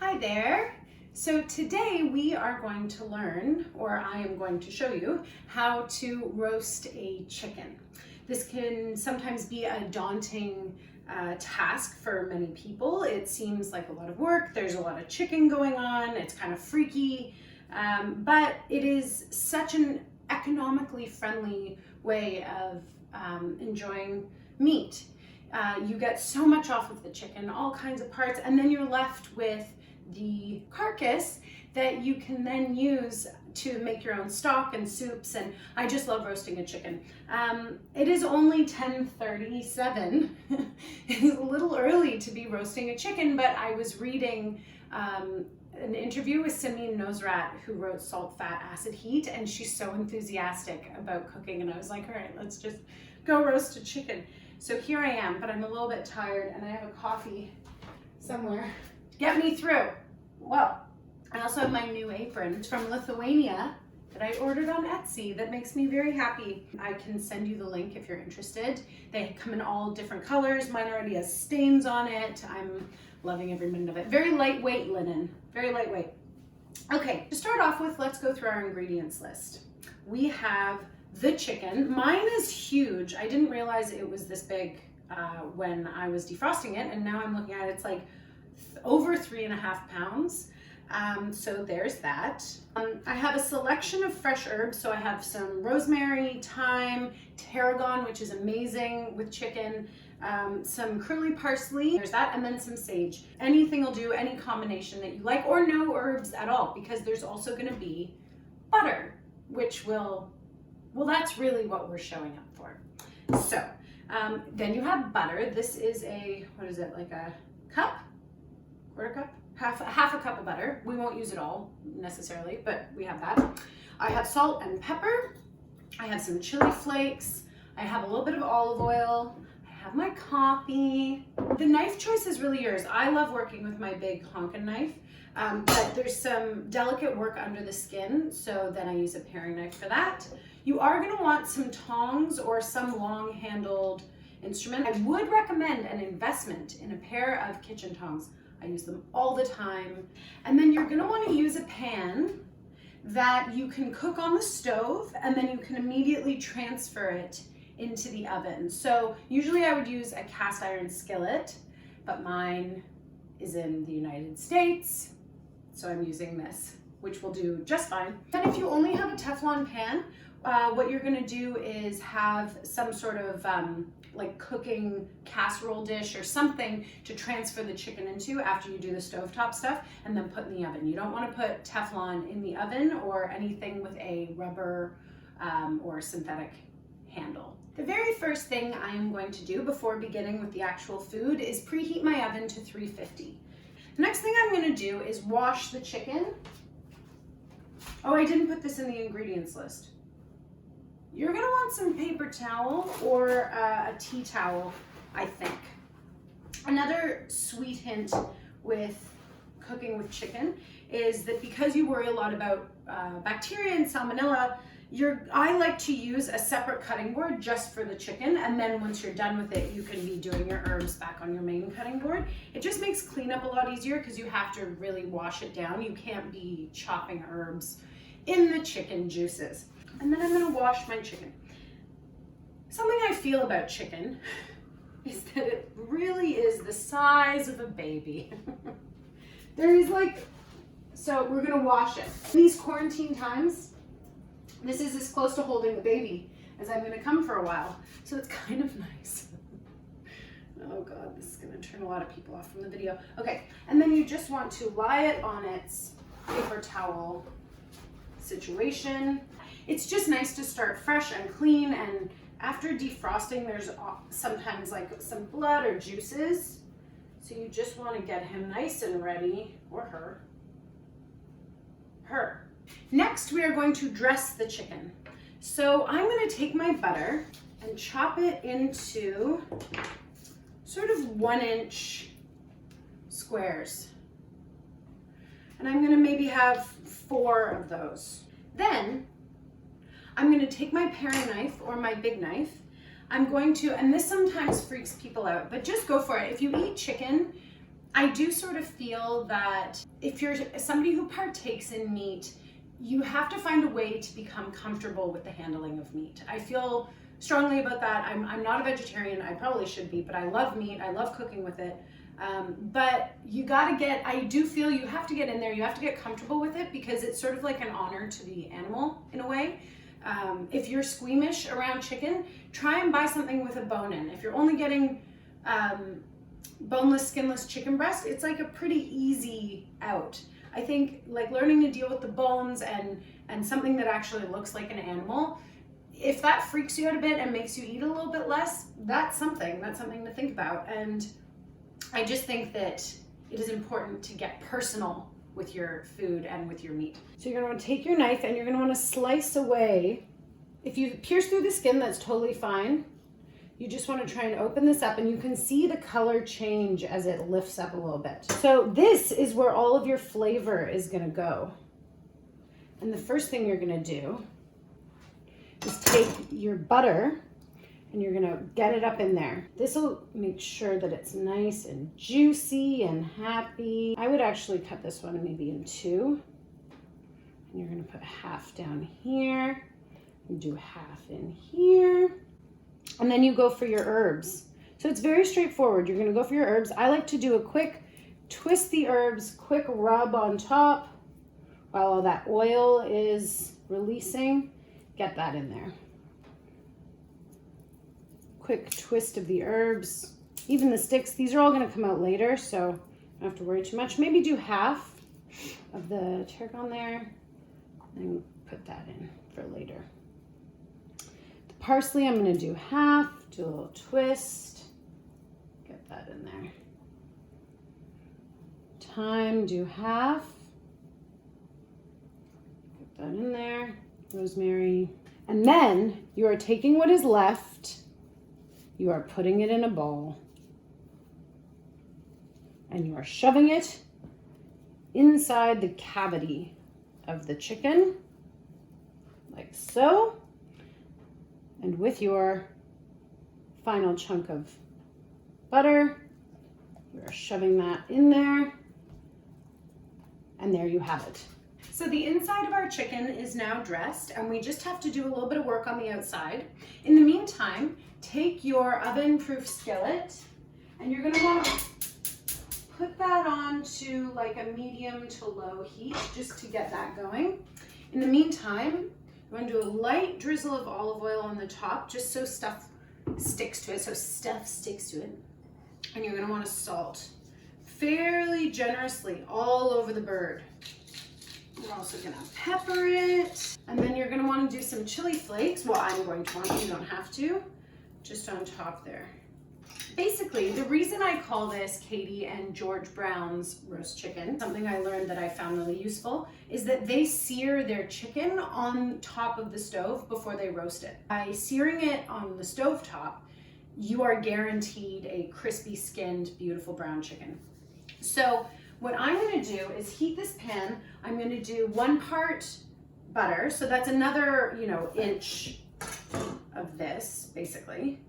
Hi there. So today we are going to learn, or I am going to show you, how to roast a chicken. This can sometimes be a daunting task for many people. It seems like a lot of work. There's a lot of chicken going on. It's kind of freaky, but it is such an economically friendly way of enjoying meat. You get so much off of the chicken, all kinds of parts, and then you're left with the carcass that you can then use to make your own stock and soups. And I just love roasting a chicken. It is only 10:37. It's a little early to be roasting a chicken, but I was reading an interview with Samin Nosrat, who wrote Salt, Fat, Acid, Heat, and she's so enthusiastic about cooking, and I was like, all right, let's just go roast a chicken. So here I am, but I'm a little bit tired and I have a coffee somewhere. Get me through. Well, I also have my new apron. It's from Lithuania that I ordered on Etsy that makes me very happy. I can send you the link if you're interested. They come in all different colors. Mine already has stains on it. I'm loving every minute of it. Very lightweight linen, very lightweight. Okay, to start off with, let's go through our ingredients list. We have the chicken. Mine is huge. I didn't realize it was this big when I was defrosting it, and now I'm looking at it, it's like over 3.5 pounds. So there's that. I have a selection of fresh herbs. So I have some rosemary, thyme, tarragon, which is amazing with chicken, some curly parsley, there's that, and then some sage. Anything will do, any combination that you like, or no herbs at all, because there's also going to be butter, which will, well, that's really what we're showing up for. So then you have butter. This is a, what is it, like a cup? Quarter cup? Half a cup of butter. We won't use it all necessarily, but we have that. I have salt and pepper. I have some chili flakes. I have a little bit of olive oil. I have my coffee. The knife choice is really yours. I love working with my big honkin' knife, but there's some delicate work under the skin, so then I use a paring knife for that. You are gonna want some tongs or some long-handled instrument. I would recommend an investment in a pair of kitchen tongs. I use them all the time. And then you're gonna wanna use a pan that you can cook on the stove, and then you can immediately transfer it into the oven. So usually I would use a cast iron skillet, but mine is in the United States, so I'm using this, which will do just fine. And if you only have a Teflon pan, what you're gonna do is have some sort of like cooking casserole dish or something to transfer the chicken into after you do the stovetop stuff, and then put in the oven. You don't want to put Teflon in the oven or anything with a rubber or synthetic handle. The very first thing I am going to do before beginning with the actual food is preheat my oven to 350. The next thing I'm going to do is wash the chicken. Oh, I didn't put this in the ingredients list. You're gonna want some paper towel or a tea towel, I think. Another sweet hint with cooking with chicken is that because you worry a lot about bacteria and salmonella, I like to use a separate cutting board just for the chicken, and then once you're done with it, you can be doing your herbs back on your main cutting board. It just makes cleanup a lot easier because you have to really wash it down. You can't be chopping herbs in the chicken juices. And then I'm gonna wash my chicken. Something I feel about chicken is that it really is the size of a baby. There is like, so we're gonna wash it. In these quarantine times, this is as close to holding the baby as I'm gonna come for a while. So it's kind of nice. Oh God, this is gonna turn a lot of people off from the video. Okay, and then you just want to lie it on its paper towel situation. It's just nice to start fresh and clean, and after defrosting there's sometimes like some blood or juices, so you just want to get him nice and ready, or her. Next we are going to dress the chicken. So I'm going to take my butter and chop it into sort of 1-inch squares, and I'm going to maybe have 4 of those. Then I'm going to take my paring knife or my big knife. I'm going to, and this sometimes freaks people out, but just go for it. If you eat chicken, I do sort of feel that if you're somebody who partakes in meat, you have to find a way to become comfortable with the handling of meat. I feel strongly about that. I'm not a vegetarian. I probably should be, but I love meat. I love cooking with it. But you got to get, I do feel you have to get in there. You have to get comfortable with it because it's sort of like an honor to the animal in a way. If you're squeamish around chicken, try and buy something with a bone in. If you're only getting boneless, skinless chicken breast, it's like a pretty easy out. I think like learning to deal with the bones and something that actually looks like an animal, if that freaks you out a bit and makes you eat a little bit less, that's something to think about. And I just think that it is important to get personal with your food and with your meat. So you're gonna want to take your knife and you're gonna want to slice away. If you pierce through the skin, that's totally fine. You just want to try and open this up and you can see the color change as it lifts up a little bit. So this is where all of your flavor is going to go. And the first thing you're going to do is take your butter and you're going to get it up in there. This will make sure that it's nice and juicy and happy. I would actually cut this one maybe in two. And you're going to put half down here and do half in here. And then you go for your herbs. So it's very straightforward. You're gonna go for your herbs. I like to do a quick twist the herbs, quick rub on top while all that oil is releasing. Get that in there. Quick twist of the herbs. Even the sticks, these are all gonna come out later, so don't have to worry too much. Maybe do half of the tarragon there and put that in for later. Parsley, I'm going to do half, do a little twist, get that in there. Thyme, do half, get that in there. Rosemary. And then you are taking what is left, you are putting it in a bowl, and you are shoving it inside the cavity of the chicken, like so. And with your final chunk of butter, you are shoving that in there. And there you have it. So the inside of our chicken is now dressed and we just have to do a little bit of work on the outside. In the meantime, take your oven-proof skillet and you're gonna wanna put that on to like a medium to low heat just to get that going. In the meantime, you want to do a light drizzle of olive oil on the top, just so stuff sticks to it. And you're going to want to salt fairly generously all over the bird. We're also going to pepper it. And then you're going to want to do some chili flakes. Well, I'm going to want to, you don't have to. Just on top there. Basically, the reason I call this Katie and George Brown's roast chicken, something I learned that I found really useful, is that they sear their chicken on top of the stove before they roast it. By searing it on the stove top, you are guaranteed a crispy skinned, beautiful brown chicken. So what I'm going to do is heat this pan. I'm going to do 1 part butter. So that's another, inch of this, basically.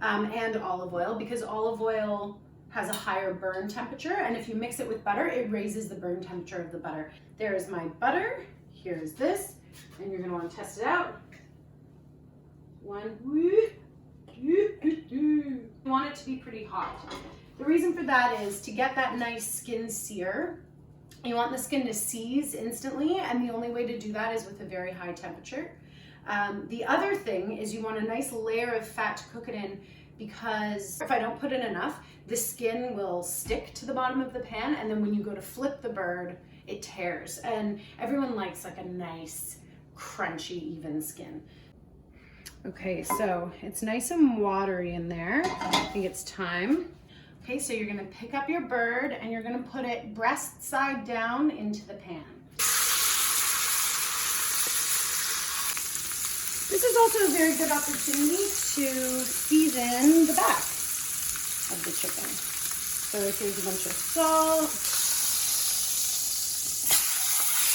And olive oil, because olive oil has a higher burn temperature, and if you mix it with butter, it raises the burn temperature of the butter. There is my butter, here's this, and you're going to want to test it out. You want it to be pretty hot. The reason for that is to get that nice skin sear, you want the skin to seize instantly, and the only way to do that is with a very high temperature. The other thing is you want a nice layer of fat to cook it in, because if I don't put in enough, the skin will stick to the bottom of the pan, and then when you go to flip the bird, it tears. And everyone likes like a nice, crunchy, even skin. Okay, so it's nice and watery in there. I think it's time. Okay, so you're gonna pick up your bird and you're gonna put it breast side down into the pan. This is also a very good opportunity to season the back of the chicken. So here's a bunch of salt.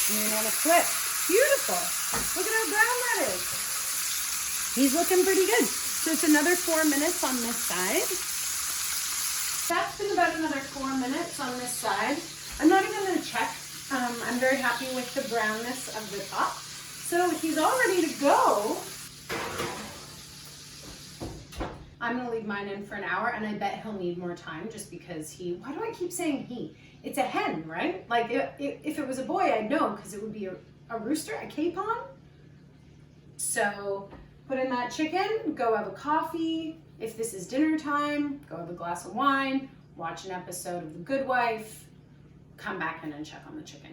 And you want to flip. Beautiful. Look at how brown that is. He's looking pretty good. So it's another 4 minutes on this side. That's been about another 4 minutes on this side. I'm not even going to check. I'm very happy with the brownness of the top. So he's all ready to go. I'm going to leave mine in for an hour, and I bet he'll need more time just because why do I keep saying he? It's a hen, right? Like if it was a boy, I'd know because it would be a rooster, a capon. So put in that chicken, go have a coffee. If this is dinner time, go have a glass of wine, watch an episode of The Good Wife, come back in and check on the chicken.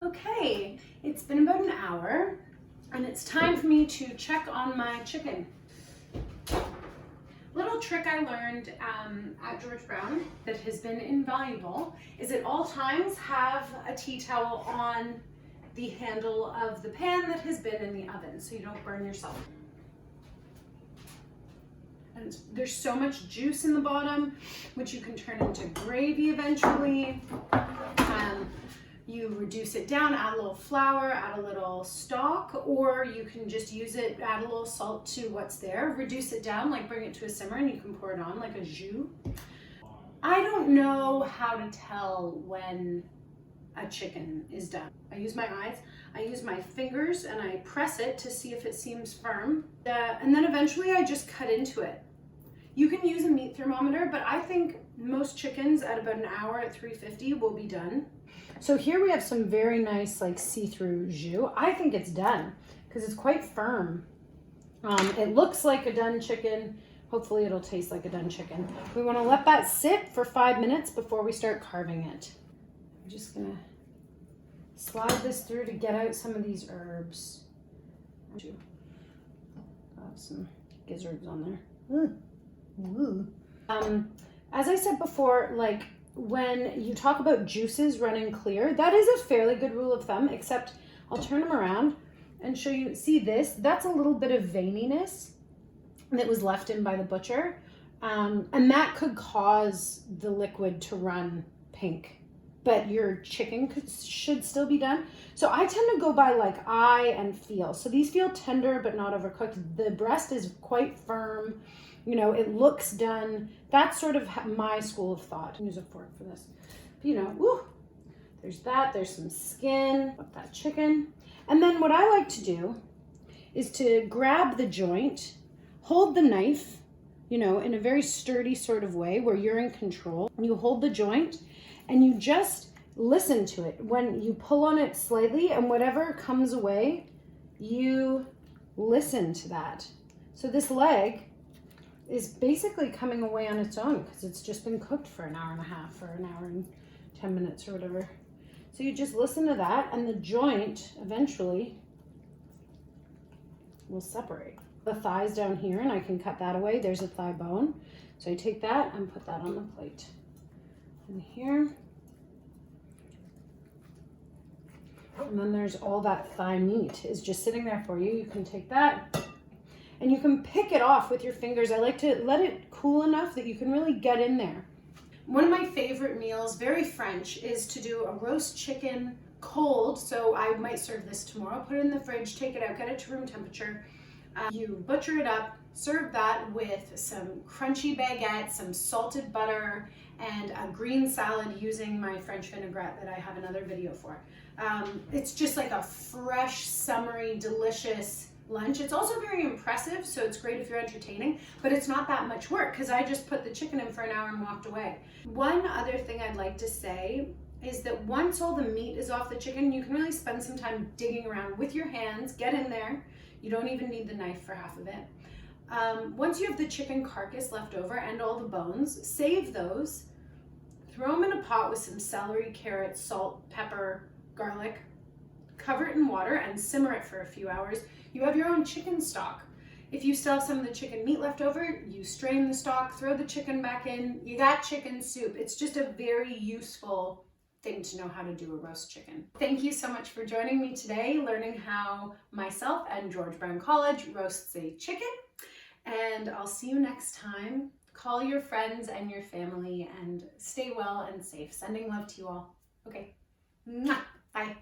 Okay, it's been about an hour, and it's time for me to check on my chicken. Little trick I learned at George Brown that has been invaluable is at all times have a tea towel on the handle of the pan that has been in the oven so you don't burn yourself. And there's so much juice in the bottom, which you can turn into gravy eventually. You reduce it down, add a little flour, add a little stock, or you can just use it, add a little salt to what's there, reduce it down, like bring it to a simmer, and you can pour it on like a jus. I don't know how to tell when a chicken is done. I use my eyes, I use my fingers, and I press it to see if it seems firm. And then eventually I just cut into it. You can use a meat thermometer, but I think most chickens at about an hour at 350 will be done. So here we have some very nice like see-through jus. I think it's done because it's quite firm. It looks like a done chicken. Hopefully it'll taste like a done chicken. We want to let that sit for 5 minutes before we start carving it. I'm just gonna slide this through to get out some of these herbs. Got some gizzards on there. As I said before, like when you talk about juices running clear, that is a fairly good rule of thumb, except I'll turn them around and show you. See this? That's a little bit of veininess that was left in by the butcher. And that could cause the liquid to run pink, but your chicken should still be done. So I tend to go by like eye and feel. So these feel tender, but not overcooked. The breast is quite firm. You know, it looks done. That's sort of my school of thought. Use a fork for this. But, you know, woo, there's that. There's some skin of that chicken. And then what I like to do is to grab the joint, hold the knife, you know, in a very sturdy sort of way where you're in control. You hold the joint and you just listen to it. When you pull on it slightly and whatever comes away, you listen to that. So this leg is basically coming away on its own because it's just been cooked for an hour and a half or an hour and 10 minutes or whatever. So you just listen to that and the joint eventually will separate. The thigh's down here and I can cut that away. There's a thigh bone. So I take that and put that on the plate. And here. And then there's all that thigh meat is just sitting there for you. You can take that and you can pick it off with your fingers. I like to let it cool enough that you can really get in there. One of my favorite meals, very French, is to do a roast chicken cold. So I might serve this tomorrow, put it in the fridge, take it out, get it to room temperature. You butcher it up, serve that with some crunchy baguette, some salted butter, and a green salad using my French vinaigrette that I have another video for. It's just like a fresh, summery, delicious lunch. It's also very impressive, so it's great if you're entertaining, but it's not that much work because I just put the chicken in for an hour and walked away. One other thing I'd like to say is that once all the meat is off the chicken, you can really spend some time digging around with your hands, get in there. You don't even need the knife for half of it. Once you have the chicken carcass left over and all the bones, save those, throw them in a pot with some celery, carrots, salt, pepper, garlic, cover it in water and simmer it for a few hours. You have your own chicken stock. If you still have some of the chicken meat left over, you strain the stock, throw the chicken back in, you got chicken soup. It's just a very useful thing to know how to do a roast chicken. Thank you so much for joining me today, learning how myself and George Brown College roasts a chicken. And I'll see you next time. Call your friends and your family and stay well and safe. Sending love to you all. Okay. Mwah. Bye.